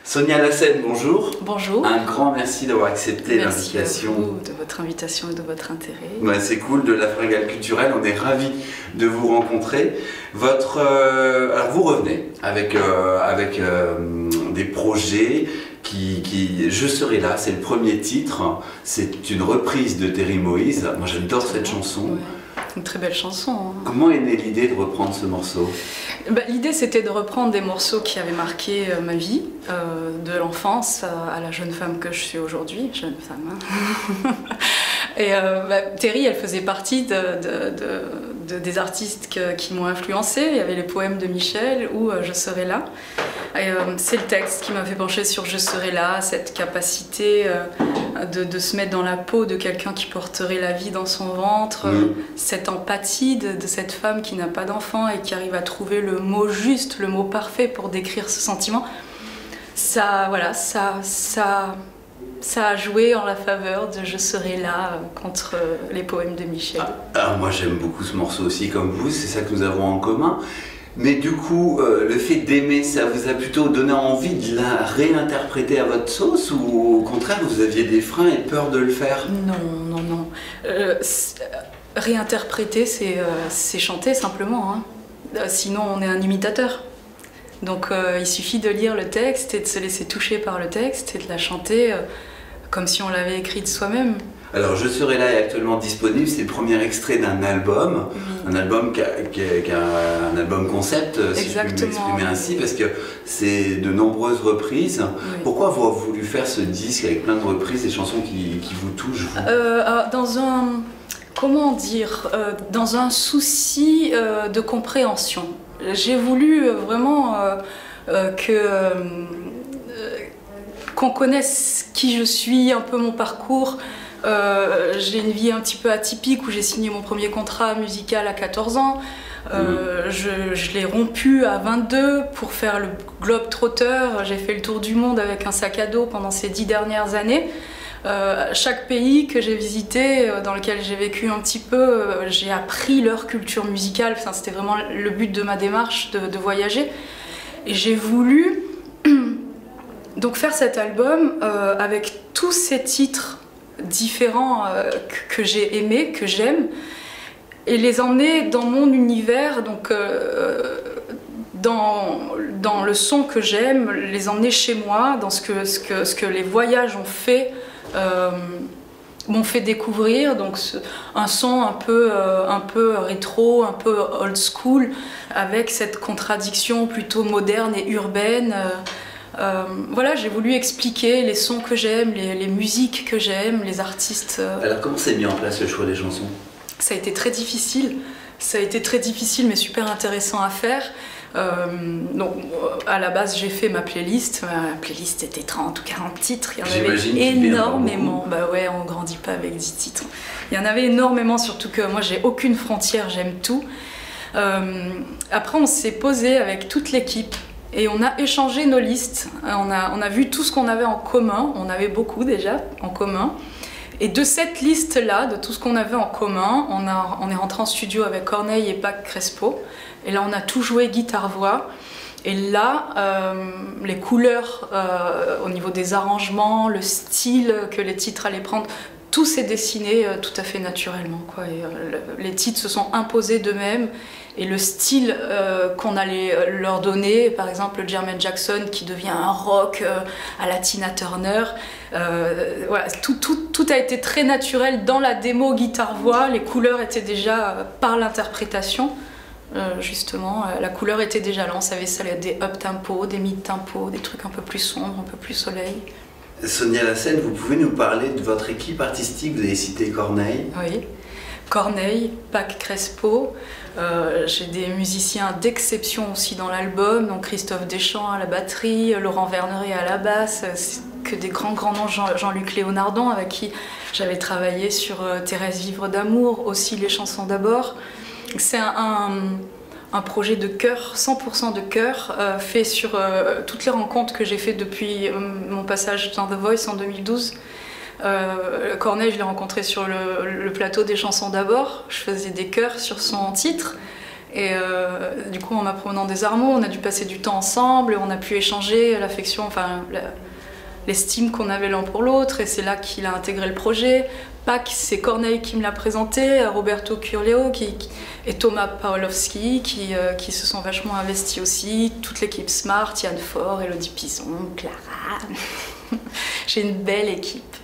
Sonia Lassène, bonjour. Bonjour. Un grand merci d'avoir accepté l'invitation. Merci à vous de votre invitation et de votre intérêt. Ouais, c'est cool, de la Fringale culturelle, on est ravis de vous rencontrer. Alors vous revenez avec des projets Je serai là, c'est le premier titre, c'est une reprise de Terry Moïse. Moi j'adore cette chanson. Ouais. Une très belle chanson. Hein. Comment est née l'idée de reprendre ce morceau? L'idée c'était de reprendre des morceaux qui avaient marqué ma vie, de l'enfance à la jeune femme que je suis aujourd'hui, jeune femme. Hein. Et Terry, elle faisait partie des artistes qui m'ont influencée. Il y avait les poèmes de Michel ou Je serai là. C'est le texte qui m'a fait pencher sur Je serai là, cette capacité de se mettre dans la peau de quelqu'un qui porterait la vie dans son ventre, cette empathie de cette femme qui n'a pas d'enfant et qui arrive à trouver le mot juste, le mot parfait pour décrire ce sentiment. Ça a joué en la faveur de Je serai là contre les poèmes de Michel. Alors moi j'aime beaucoup ce morceau aussi comme vous, c'est ça que nous avons en commun. Mais du coup, le fait d'aimer, ça vous a plutôt donné envie de la réinterpréter à votre sauce ou au contraire vous aviez des freins et peur de le faire? Non. Réinterpréter, c'est chanter simplement. Hein. Sinon on est un imitateur. Donc il suffit de lire le texte et de se laisser toucher par le texte et de la chanter comme si on l'avait écrite soi-même. Alors Je serai là est actuellement disponible, c'est le premier extrait d'un album, un album qui a un album concept, si je peux m'exprimer ainsi, parce que c'est de nombreuses reprises. Oui. Pourquoi avoir voulu faire ce disque avec plein de reprises, des chansons qui vous touchent dans un souci de compréhension. J'ai voulu vraiment qu'on connaisse qui je suis, un peu mon parcours. J'ai une vie un petit peu atypique où j'ai signé mon premier contrat musical à 14 ans. Je l'ai rompu à 22 pour faire le Globe-Trotter. J'ai fait le tour du monde avec un sac à dos pendant ces 10 dernières années. Chaque pays que j'ai visité, dans lequel j'ai vécu un petit peu, j'ai appris leur culture musicale. Enfin, c'était vraiment le but de ma démarche de voyager. Et j'ai voulu donc faire cet album avec tous ces titres différents que j'ai aimés, que j'aime, et les emmener dans mon univers, donc dans le son que j'aime, les emmener chez moi, dans ce que les voyages m'ont fait découvrir, donc un son un peu rétro, un peu old school, avec cette contradiction plutôt moderne et urbaine. Voilà, j'ai voulu expliquer les sons que j'aime, les musiques que j'aime, les artistes. Alors comment s'est mis en place le choix des chansons? Ça a été très difficile. Ça a été très difficile mais super intéressant à faire. Donc à la base j'ai fait ma playlist. Ma playlist était 30 ou 40 titres. Il y en avait énormément. Bah ouais, on grandit pas avec 10 titres. Il y en avait énormément, surtout que moi j'ai aucune frontière, j'aime tout. Après on s'est posé avec toute l'équipe. Et on a échangé nos listes, on a vu tout ce qu'on avait en commun, on avait beaucoup déjà en commun. Et de cette liste-là, de tout ce qu'on avait en commun, on est rentré en studio avec Corneille et Pac Crespo. Et là, on a tout joué guitare-voix. Et là, les couleurs au niveau des arrangements, le style que les titres allaient prendre, tout s'est dessiné tout à fait naturellement, quoi. Et, les titres se sont imposés d'eux-mêmes. Et le style qu'on allait leur donner, par exemple Jermaine Jackson qui devient un rock à la Tina Turner, voilà, tout a été très naturel dans la démo guitare-voix. Les couleurs étaient déjà par l'interprétation, justement, la couleur était déjà là. On savait ça, des up-tempo, des mid-tempo, des trucs un peu plus sombres, un peu plus soleil. Sonia Lassène, vous pouvez nous parler de votre équipe artistique? Vous avez cité Corneille. Oui. Corneille, Pac Crespo, j'ai des musiciens d'exception aussi dans l'album, donc Christophe Deschamps à la batterie, Laurent Verneret à la basse, c'est que des grands noms, Jean-Luc Léonardon avec qui j'avais travaillé sur Thérèse Vivre d'amour, aussi les chansons d'abord. C'est un projet de chœur, 100% de chœur, fait sur toutes les rencontres que j'ai fait depuis mon passage dans The Voice en 2012. Corneille, je l'ai rencontré sur le plateau des chansons d'abord. Je faisais des chœurs sur son titre. Et du coup, en m'apprenant des armeaux, on a dû passer du temps ensemble, on a pu échanger l'affection, enfin l'estime qu'on avait l'un pour l'autre, et c'est là qu'il a intégré le projet. Pâques, c'est Corneille qui me l'a présenté, Roberto Curleo et Thomas Pawlowski qui se sont vachement investis aussi, toute l'équipe Smart, Yann Faure, Elodie Pison, Clara. J'ai une belle équipe.